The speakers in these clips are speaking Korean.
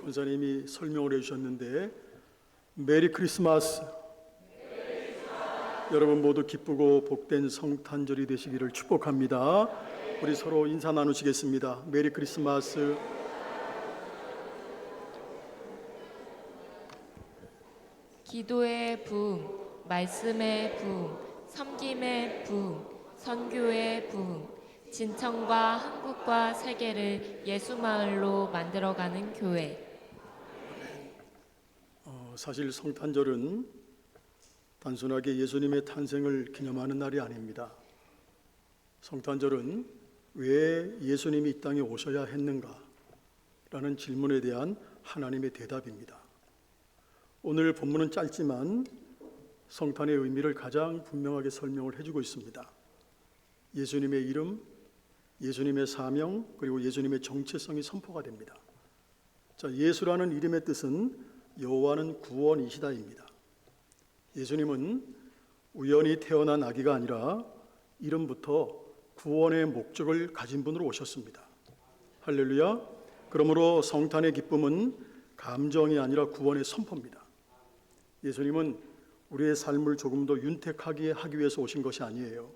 권사님이 설명을 해주셨는데 메리 크리스마스. 여러분 모두 기쁘고 복된 성탄절이 되시기를 축복합니다. 우리 서로 인사 나누시겠습니다. 메리 크리스마스. 기도의 부흥, 말씀의 부흥, 섬김의 부흥, 선교의 부흥, 진천과 한국과 세계를 예수마을로 만들어가는 교회. 사실 성탄절은 단순하게 예수님의 탄생을 기념하는 날이 아닙니다. 성탄절은 왜 예수님이 이 땅에 오셔야 했는가? 라는 질문에 대한 하나님의 대답입니다. 오늘 본문은 짧지만 성탄의 의미를 가장 분명하게 설명을 해주고 있습니다. 예수님의 이름, 예수님의 사명, 그리고 예수님의 정체성이 선포가 됩니다. 자, 예수라는 이름의 뜻은 여호와는 구원이시다입니다. 예수님은 우연히 태어난 아기가 아니라 이름부터 구원의 목적을 가진 분으로 오셨습니다. 할렐루야. 그러므로 성탄의 기쁨은 감정이 아니라 구원의 선포입니다. 예수님은 우리의 삶을 조금 더 윤택하게 하기 위해서 오신 것이 아니에요.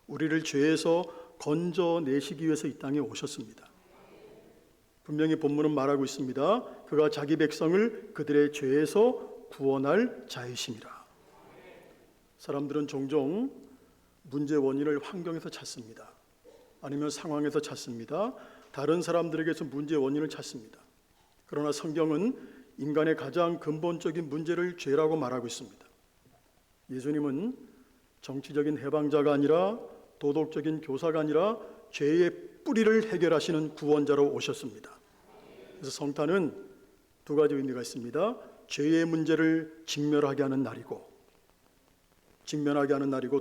우리를 죄에서 건져내시기 위해서 이 땅에 오셨습니다. 분명히 본문은 말하고 있습니다. 그가 자기 백성을 그들의 죄에서 구원할 자이심이라. 사람들은 종종 문제 원인을 환경에서 찾습니다. 아니면 상황에서 찾습니다. 다른 사람들에게서 문제 원인을 찾습니다. 그러나 성경은 인간의 가장 근본적인 문제를 죄라고 말하고 있습니다. 예수님은 정치적인 해방자가 아니라 도덕적인 교사가 아니라 죄의 뿌리를 해결하시는 구원자로 오셨습니다. 그래서 성탄은 두 가지 의미가 있습니다. 죄의 문제를 직면하게 하는 날이고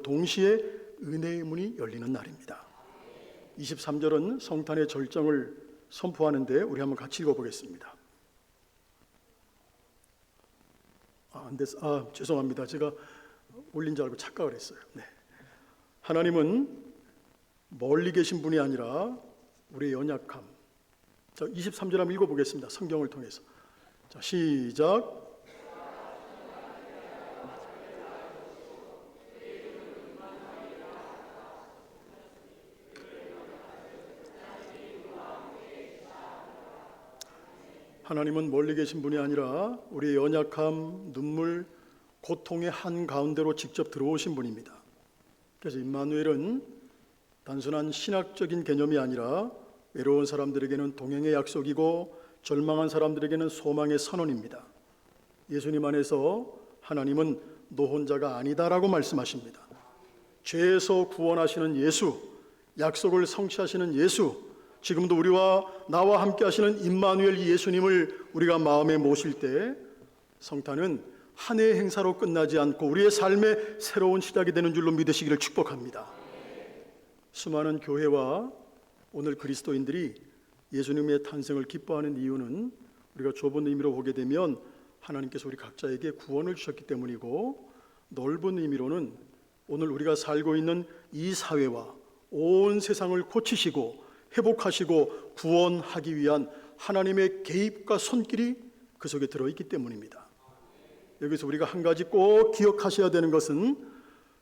동시에 은혜의 문이 열리는 날입니다. 23절은 성탄의 절정을 선포하는데 우리 한번 같이 읽어보겠습니다. 죄송합니다. 제가 올린 줄 알고 착각을 했어요. 네. 하나님은 멀리 계신 분이 아니라 우리의 연약함. 자, 23절 한번 읽어보겠습니다. 성경을 통해서. 자, 시작. 하나님은 멀리 계신 분이 아니라 우리의 연약함, 눈물, 고통의 한가운데로 직접 들어오신 분입니다. 그래서 임마누엘은 단순한 신학적인 개념이 아니라 외로운 사람들에게는 동행의 약속이고 절망한 사람들에게는 소망의 선언입니다. 예수님 안에서 하나님은 노혼자가 아니다라고 말씀하십니다. 죄에서 구원하시는 예수, 약속을 성취하시는 예수, 지금도 나와 함께 하시는 임마누엘 예수님을 우리가 마음에 모실 때 성탄은 한 해의 행사로 끝나지 않고 우리의 삶의 새로운 시작이 되는 줄로 믿으시기를 축복합니다. 수많은 교회와 오늘 그리스도인들이 예수님의 탄생을 기뻐하는 이유는 우리가 좁은 의미로 보게 되면 하나님께서 우리 각자에게 구원을 주셨기 때문이고, 넓은 의미로는 오늘 우리가 살고 있는 이 사회와 온 세상을 고치시고 회복하시고 구원하기 위한 하나님의 개입과 손길이 그 속에 들어있기 때문입니다. 여기서 우리가 한 가지 꼭 기억하셔야 되는 것은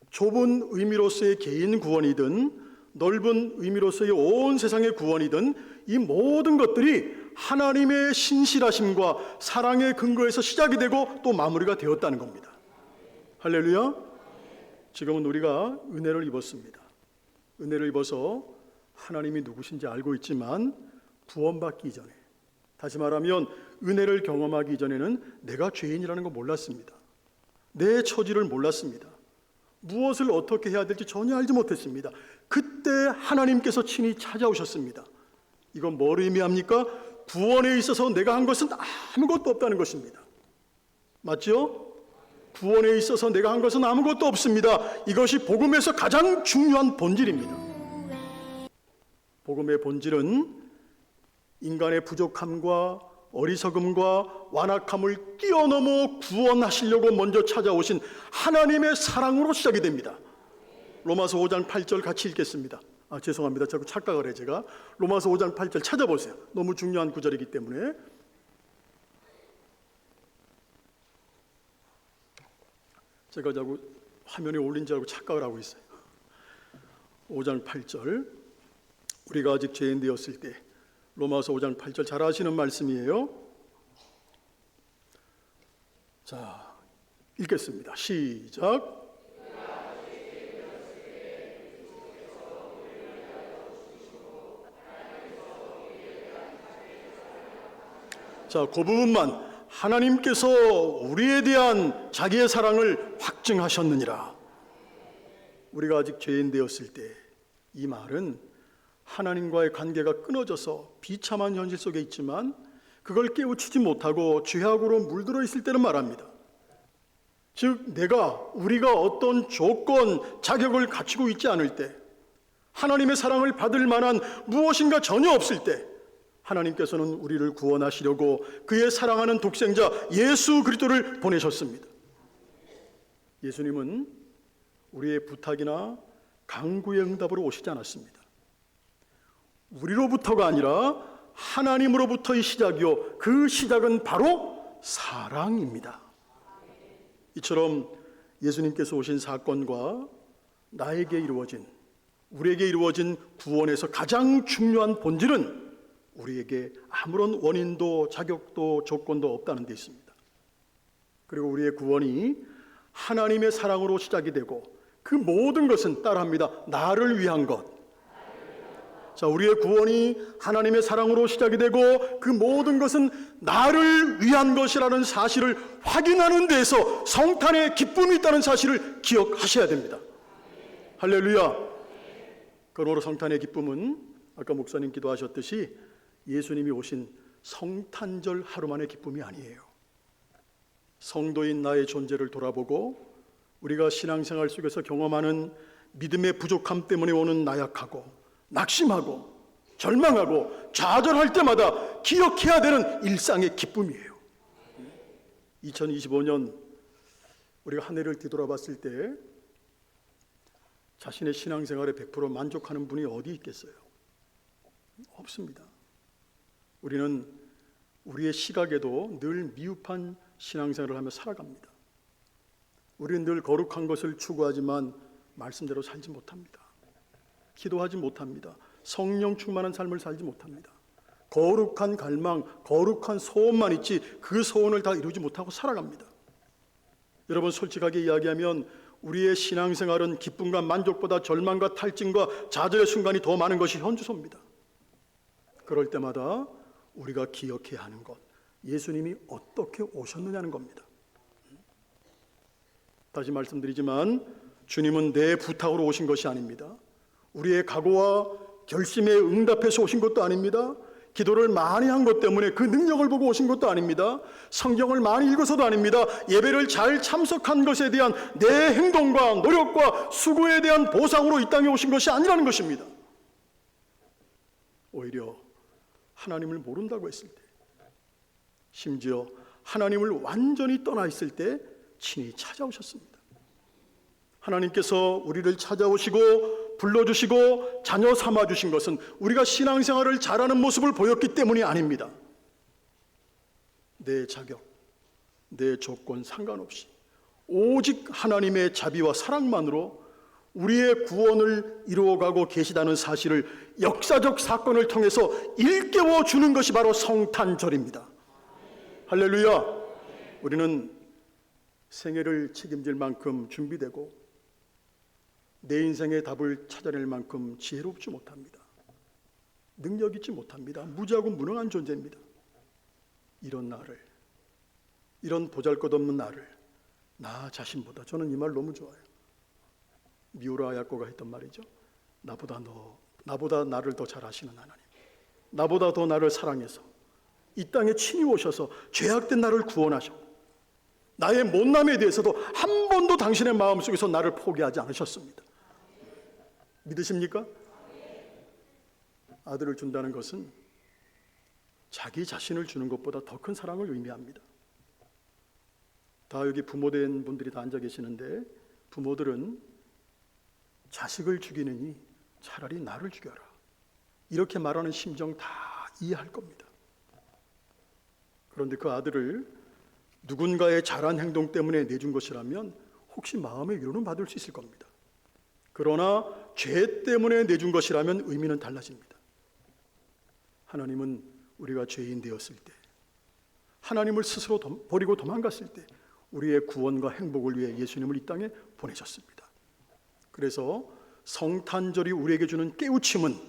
좁은 의미로서의 개인 구원이든 넓은 의미로서의 온 세상의 구원이든 이 모든 것들이 하나님의 신실하심과 사랑의 근거에서 시작이 되고 또 마무리가 되었다는 겁니다. 할렐루야. 지금은 우리가 은혜를 입었습니다. 은혜를 입어서 하나님이 누구신지 알고 있지만 구원받기 이전에, 다시 말하면 은혜를 경험하기 이전에는 내가 죄인이라는 거 몰랐습니다. 내 처지를 몰랐습니다. 무엇을 어떻게 해야 될지 전혀 알지 못했습니다. 그때 하나님께서 친히 찾아오셨습니다. 이건 뭘 의미합니까? 구원에 있어서 내가 한 것은 아무것도 없다는 것입니다. 맞죠? 구원에 있어서 내가 한 것은 아무것도 없습니다. 이것이 복음에서 가장 중요한 본질입니다. 복음의 본질은 인간의 부족함과 어리석음과 완악함을 뛰어넘어 구원하시려고 먼저 찾아오신 하나님의 사랑으로 시작이 됩니다. 로마서 5장 8절 같이 읽겠습니다. 죄송합니다. 자꾸 착각을 해 제가. 로마서 5장 8절 찾아보세요. 너무 중요한 구절이기 때문에. 제가 자꾸 화면에 올린 줄 알고 착각을 하고 있어요. 5장 8절, 우리가 아직 죄인 되었을 때, 로마서 5장 8절 잘 아시는 말씀이에요. 자, 읽겠습니다. 시작. 자, 그 부분만, 하나님께서 우리에 대한 자기의 사랑을 확증하셨느니라. 우리가 아직 죄인 되었을 때, 이 말은 하나님과의 관계가 끊어져서 비참한 현실 속에 있지만 그걸 깨우치지 못하고 죄악으로 물들어 있을 때를 말합니다. 즉, 우리가 어떤 조건, 자격을 갖추고 있지 않을 때, 하나님의 사랑을 받을 만한 무엇인가 전혀 없을 때, 하나님께서는 우리를 구원하시려고 그의 사랑하는 독생자 예수 그리스도를 보내셨습니다. 예수님은 우리의 부탁이나 간구의 응답으로 오시지 않았습니다. 우리로부터가 아니라 하나님으로부터의 시작이요, 그 시작은 바로 사랑입니다. 이처럼 예수님께서 오신 사건과 우리에게 이루어진 구원에서 가장 중요한 본질은 우리에게 아무런 원인도 자격도 조건도 없다는 데 있습니다. 그리고 우리의 구원이 하나님의 사랑으로 시작이 되고 그 모든 것은 따라합니다. 나를 위한 것. 자, 우리의 구원이 하나님의 사랑으로 시작이 되고 그 모든 것은 나를 위한 것이라는 사실을 확인하는 데에서 성탄의 기쁨이 있다는 사실을 기억하셔야 됩니다. 할렐루야. 그러므로 성탄의 기쁨은 아까 목사님 기도하셨듯이 예수님이 오신 성탄절 하루만의 기쁨이 아니에요. 성도인 나의 존재를 돌아보고 우리가 신앙생활 속에서 경험하는 믿음의 부족함 때문에 오는 나약하고 낙심하고 절망하고 좌절할 때마다 기억해야 되는 일상의 기쁨이에요. 2025년 우리가 한 해를 뒤돌아봤을 때 자신의 신앙생활에 100% 만족하는 분이 어디 있겠어요? 없습니다. 우리는 우리의 시각에도 늘 미흡한 신앙생활을 하며 살아갑니다. 우리는 늘 거룩한 것을 추구하지만 말씀대로 살지 못합니다. 기도하지 못합니다. 성령 충만한 삶을 살지 못합니다. 거룩한 갈망, 거룩한 소원만 있지 그 소원을 다 이루지 못하고 살아갑니다. 여러분, 솔직하게 이야기하면 우리의 신앙생활은 기쁨과 만족보다 절망과 탈진과 좌절의 순간이 더 많은 것이 현주소입니다. 그럴 때마다 우리가 기억해야 하는 것, 예수님이 어떻게 오셨느냐는 겁니다. 다시 말씀드리지만 주님은 내 부탁으로 오신 것이 아닙니다. 우리의 각오와 결심에 응답해서 오신 것도 아닙니다. 기도를 많이 한 것 때문에 그 능력을 보고 오신 것도 아닙니다. 성경을 많이 읽어서도 아닙니다. 예배를 잘 참석한 것에 대한 내 행동과 노력과 수고에 대한 보상으로 이 땅에 오신 것이 아니라는 것입니다. 오히려 하나님을 모른다고 했을 때, 심지어 하나님을 완전히 떠나 있을 때 친히 찾아오셨습니다. 하나님께서 우리를 찾아오시고 불러주시고 자녀 삼아주신 것은 우리가 신앙생활을 잘하는 모습을 보였기 때문이 아닙니다. 내 자격, 내 조건 상관없이 오직 하나님의 자비와 사랑만으로 우리의 구원을 이루어가고 계시다는 사실을 역사적 사건을 통해서 일깨워 주는 것이 바로 성탄절입니다. 할렐루야. 우리는 생애를 책임질 만큼 준비되고 내 인생의 답을 찾아낼 만큼 지혜롭지 못합니다. 능력 있지 못합니다. 무지하고 무능한 존재입니다. 이런 나를, 이런 보잘것없는 나를 나 자신보다, 저는 이 말 너무 좋아요. 미우라 아야코가 했던 말이죠. 나보다 나를 더 잘 아시는 하나님, 나보다 더 나를 사랑해서 이 땅에 친히 오셔서 죄악된 나를 구원하셨고 나의 못남에 대해서도 한 번도 당신의 마음속에서 나를 포기하지 않으셨습니다. 믿으십니까? 아들을 준다는 것은 자기 자신을 주는 것보다 더 큰 사랑을 의미합니다. 다 여기 부모된 분들이 다 앉아 계시는데, 부모들은 자식을 죽이느니 차라리 나를 죽여라, 이렇게 말하는 심정 다 이해할 겁니다. 그런데 그 아들을 누군가의 잘한 행동 때문에 내준 것이라면 혹시 마음의 위로는 받을 수 있을 겁니다. 그러나 죄 때문에 내준 것이라면 의미는 달라집니다. 하나님은 우리가 죄인 되었을 때, 하나님을 스스로 버리고 도망갔을 때 우리의 구원과 행복을 위해 예수님을 이 땅에 보내셨습니다. 그래서 성탄절이 우리에게 주는 깨우침은,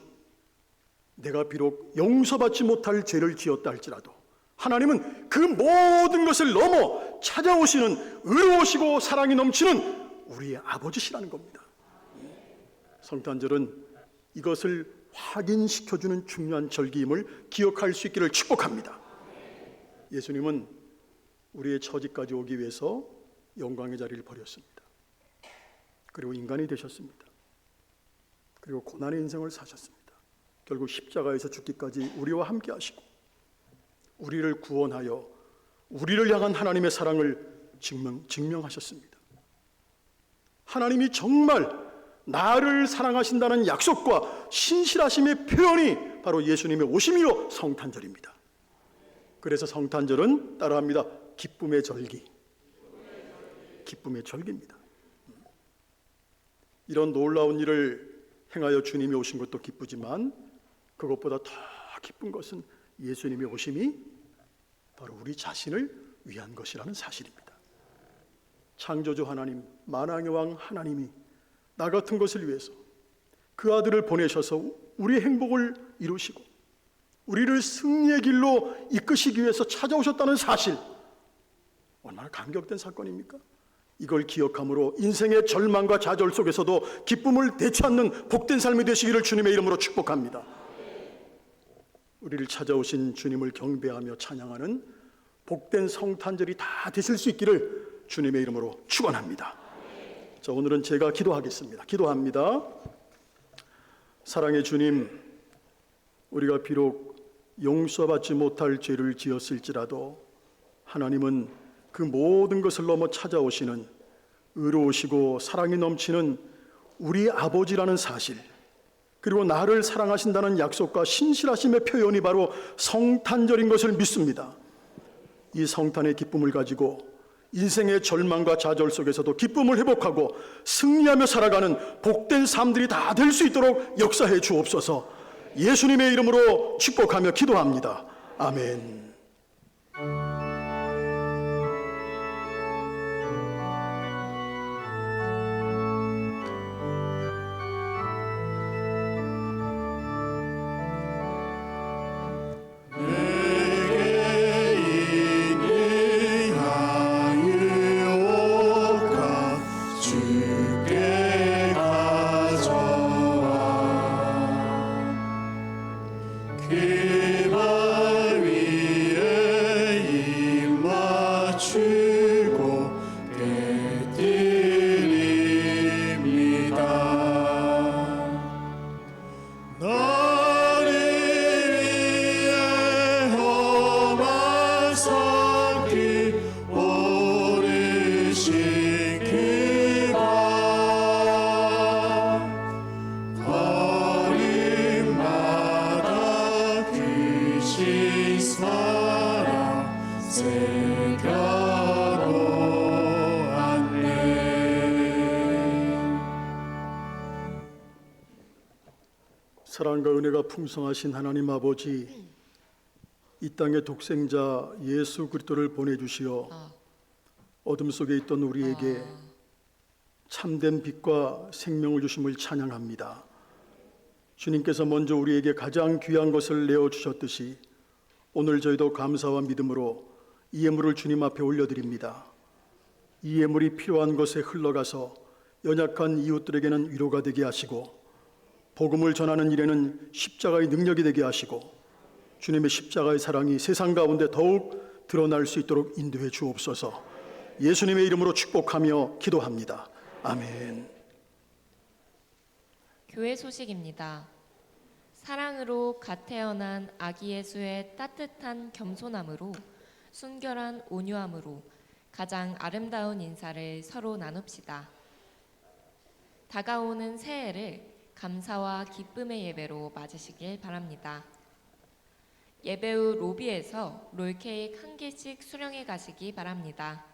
내가 비록 용서받지 못할 죄를 지었다 할지라도 하나님은 그 모든 것을 넘어 찾아오시는 의로우시고 사랑이 넘치는 우리의 아버지시라는 겁니다. 성탄절은 이것을 확인시켜주는 중요한 절기임을 기억할 수 있기를 축복합니다. 예수님은 우리의 처지까지 오기 위해서 영광의 자리를 버렸습니다. 그리고 인간이 되셨습니다. 그리고 고난의 인생을 사셨습니다. 결국 십자가에서 죽기까지 우리와 함께 하시고 우리를 구원하여 우리를 향한 하나님의 사랑을 증명하셨습니다. 하나님이 정말 나를 사랑하신다는 약속과 신실하심의 표현이 바로 예수님의 오심이요 성탄절입니다. 그래서 성탄절은 따라합니다. 기쁨의 절기. 기쁨의 절기입니다. 이런 놀라운 일을 행하여 주님이 오신 것도 기쁘지만 그것보다 더 기쁜 것은 예수님의 오심이 바로 우리 자신을 위한 것이라는 사실입니다. 창조주 하나님, 만왕의 왕 하나님이 나 같은 것을 위해서 그 아들을 보내셔서 우리의 행복을 이루시고 우리를 승리의 길로 이끄시기 위해서 찾아오셨다는 사실, 얼마나 감격된 사건입니까? 이걸 기억함으로 인생의 절망과 좌절 속에서도 기쁨을 되찾는 복된 삶이 되시기를 주님의 이름으로 축복합니다. 우리를 찾아오신 주님을 경배하며 찬양하는 복된 성탄절이 다 되실 수 있기를 주님의 이름으로 축원합니다. 자, 오늘은 제가 기도하겠습니다. 기도합니다. 사랑의 주님, 우리가 비록 용서받지 못할 죄를 지었을지라도 하나님은 그 모든 것을 넘어 찾아오시는 의로우시고 사랑이 넘치는 우리 아버지라는 사실, 그리고 나를 사랑하신다는 약속과 신실하심의 표현이 바로 성탄절인 것을 믿습니다. 이 성탄의 기쁨을 가지고 인생의 절망과 좌절 속에서도 기쁨을 회복하고 승리하며 살아가는 복된 삶들이 다 될 수 있도록 역사해 주옵소서. 예수님의 이름으로 축복하며 기도합니다. 아멘. 사랑과 은혜가 풍성하신 하나님 아버지, 이 땅의 독생자 예수 그리스도를 보내주시어 어둠 속에 있던 우리에게 참된 빛과 생명을 주심을 찬양합니다. 주님께서 먼저 우리에게 가장 귀한 것을 내어주셨듯이 오늘 저희도 감사와 믿음으로 이 예물을 주님 앞에 올려드립니다. 이 예물이 필요한 곳에 흘러가서 연약한 이웃들에게는 위로가 되게 하시고 복음을 전하는 일에는 십자가의 능력이 되게 하시고 주님의 십자가의 사랑이 세상 가운데 더욱 드러날 수 있도록 인도해 주옵소서. 예수님의 이름으로 축복하며 기도합니다. 아멘. 교회 소식입니다. 사랑으로 갓 태어난 아기 예수의 따뜻한 겸손함으로 순결한 온유함으로 가장 아름다운 인사를 서로 나눕시다. 다가오는 새해를 감사와 기쁨의 예배로 맞으시길 바랍니다. 예배 후 로비에서 롤케이크 한 개씩 수령해 가시기 바랍니다.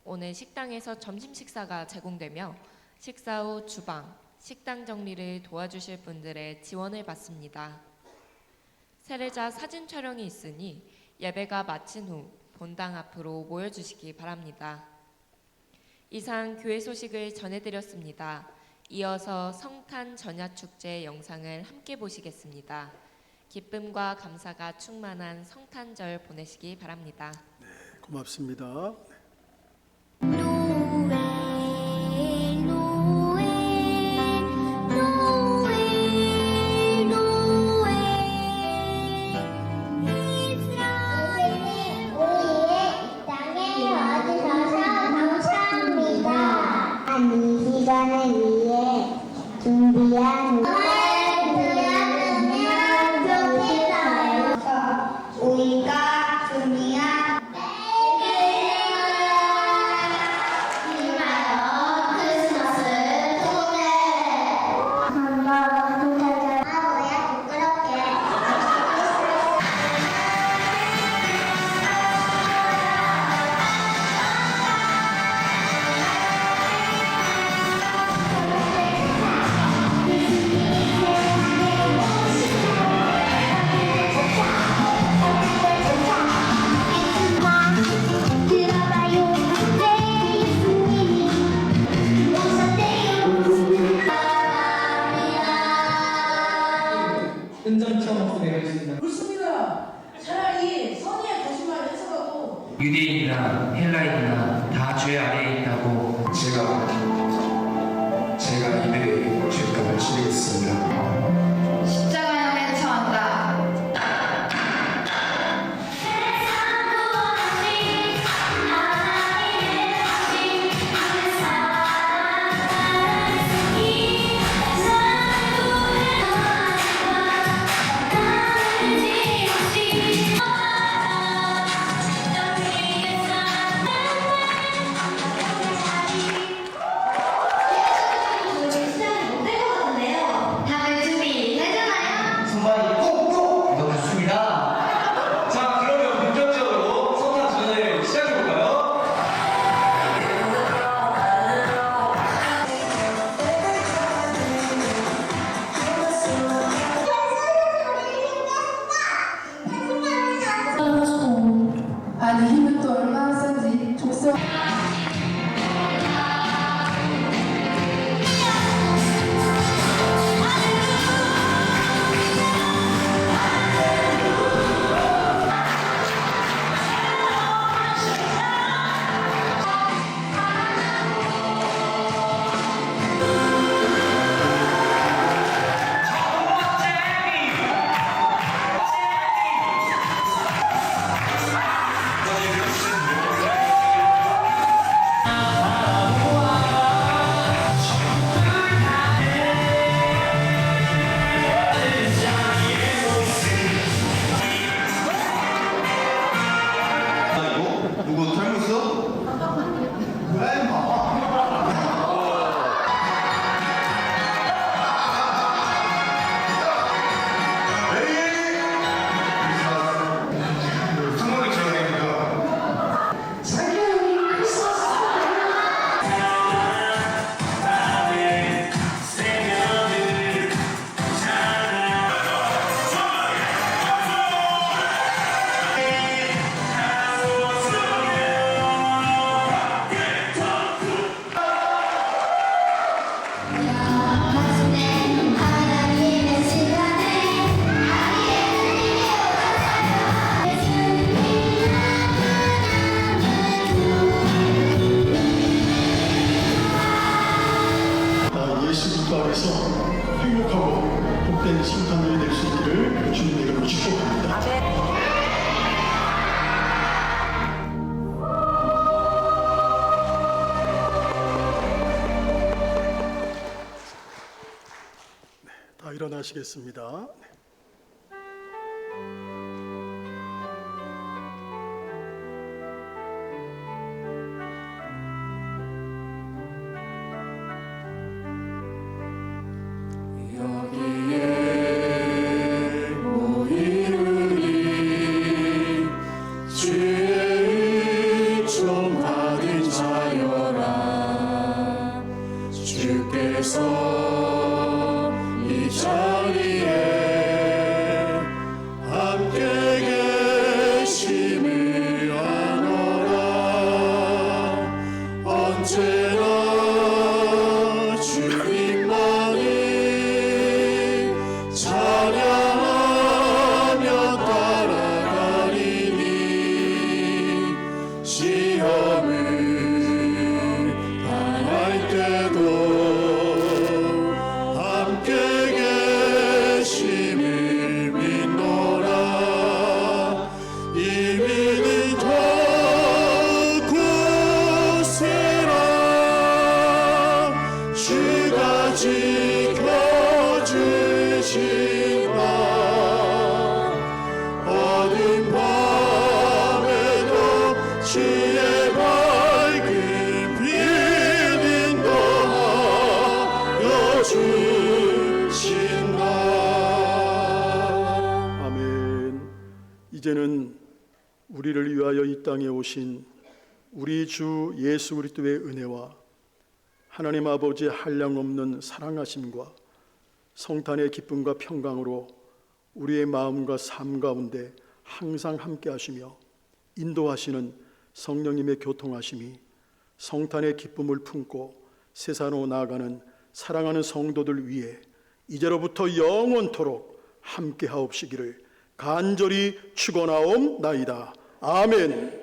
오늘 식당에서 점심 식사가 제공되며 식사 후 주방, 식당 정리를 도와주실 분들의 지원을 받습니다. 세례자 사진 촬영이 있으니 예배가 마친 후 본당 앞으로 모여주시기 바랍니다. 이상 교회 소식을 전해드렸습니다. 이어서 성탄 전야축제 영상을 함께 보시겠습니다. 기쁨과 감사가 충만한 성탄절 보내시기 바랍니다. 고맙습니다. 이 시간을 위해 준비한 우리가 준비한 크리스마스 소개 한번 왜 부끄럽게 들어봐요 내 예수님이 은정처럼 소개하겠습니다. 그렇습니다. 차라리 선의의 거짓말을 해석하고 유대인이나 헬라인이나 다 죄 아래에 있다고 제가 이들의 죄값을 치르겠습니다. 십자가형에 처한다. 다들 준비되셨나요? 손발이 꾹꾹 넣어줬습니다. 자, 그러면 본격적으로 성탄 전을 시작해볼까요? 아니 힘은 또 얼마나 센지 족쇄. 누구 닮았어? 그래 성공이 지어냅니다. 하나님의 시간에 예수 그리스도 안에서 행복하고 복된 성탄절이 될 수 있기를 주님의 이름으로 축복합니다. 다 일어나시겠습니다. 죄의 좀 받은 자 시험을 당할 때도 함께 계심을 믿노라. 이민이 더 굳세라. 주가 지켜주신다. 어둠 밤에도 주의 밝은 빛 인도하여 주신다. 아멘. 이제는 우리를 위하여 이 땅에 오신 우리 주 예수 그리스도의 은혜와 하나님 아버지의 한량없는 사랑하심과 성탄의 기쁨과 평강으로 우리의 마음과 삶 가운데 항상 함께 하시며 인도하시는 성령님의 교통하심이 성탄의 기쁨을 품고 세상으로 나아가는 사랑하는 성도들 위해 이제로부터 영원토록 함께 하옵시기를 간절히 축원하옵나이다. 아멘.